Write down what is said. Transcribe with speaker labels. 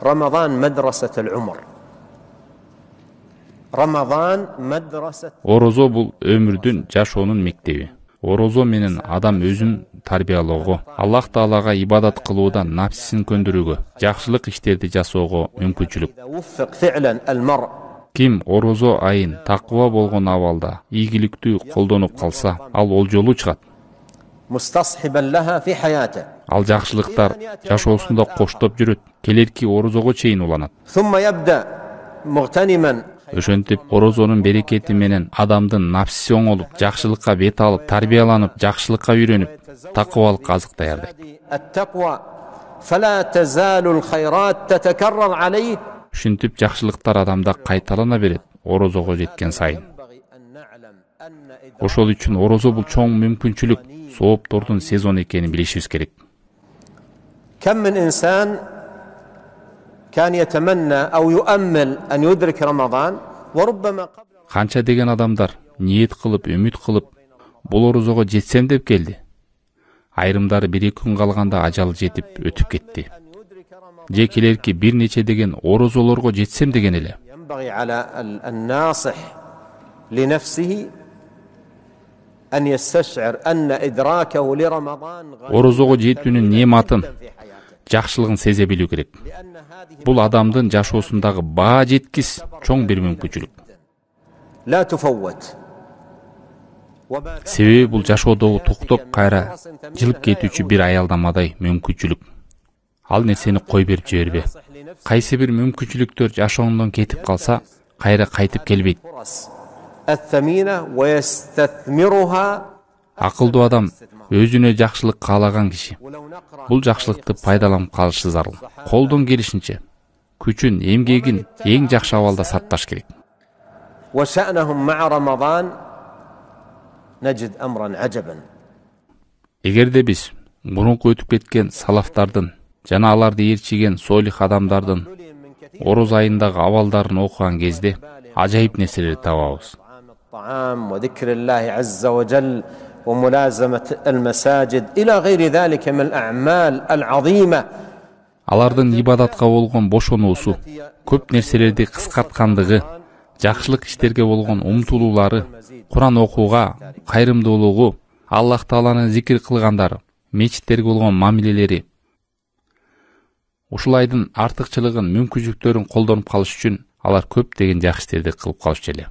Speaker 1: رمضان مدرسة العمر. رمضان مدرسة.
Speaker 2: Орозо бул өмүрдүн, жашоонун мектеби. Орозо менен адам өзүн тарбиялоого, Аллах Таалага ибадат кылуудан нафсин көндүрүүгө, жакшылык иштерди жасоого мүмкүнчүлүк. Ким орозо айын такыба болгон абалда ийгиликтүү колдонуп калса, ал олжолуу чыгат. Ал жакшылыктар жашоосунда коштоп жүрөт, келерки орозого чейин уланат. Ошентип орозонун берекети менен адамдын нафси оңолуп, жакшылыкка бет алып, тарбияланып, жакшылыкка үйрөнүп, такыбалыкка азык даярдайт. Ушинтип жакшылыктар адамда кайталана берет, орозого жеткен сайын. Ошол үчүн орозо бул чоң мүмкүнчүлүк, сооптордун сезону экенин билишибиз керек.
Speaker 1: كم من إنسان كان يتمنى أو يؤمل أن يدرك رمضان وربما
Speaker 2: Канча деген адамдар ниет кылып, үмүт кылып, бул орозого жетсем деп келди. Айрымдары 1-2 күн калганда ажал жетип өтүп кетти. Же келерки бир нече деген орозолорго жетсем деген эле.
Speaker 1: ينبغي على الناصح لنفسه أن يستشعر أن إدراكه لرمضان.
Speaker 2: Орозого жетүүнүн нематын, жакшылыгын сезе билүү керек. Бул адамдын жашоосундагы баа жеткис чоң бир мүмкүнчүлүк. Себеби бул жашоодогу токтоп кайра жылып кетүүчү бир аялдамадай мүмкүнчүлүк. Ал нерсени кой берип жибербе. Кайсы бир мүмкүнчүлүктөр жашооңдон кетип калса, кайра кайтып келбейт. Акылдуу адам өзүнө жакшылык каалаган киши. Бул жакшылыкты пайдаланып калышы зарыл. Колдон келишинче күчүн, эмгегин эң жакшы абалда сарпташ керек. Эгерде биз мурунку өтүп кеткен салафтардын жана аларды ээрчиген солих адамдардын ороз айындагы абалдарын окуган кезде ажайып нерселерди табабыз.
Speaker 1: وملازمة المساجد إلى غير ذلك من الأعمال العظيمة.
Speaker 2: Алардын ибадатка болгон бошонуусу, көп нерселерди кыскарткандыгы, жакшылык иштерге болгон умтулуулары, Куран окууга, кайрымдуулугу, Аллах Тааланы зикир кылгандары, мечиттерге болгон мамилелери. Ушул айдын артыкчылыгын, мүмкүнчүлүктөрүн колдонуп калыш үчүн алар көп деген жакшы иштерди кылып калышчу эле.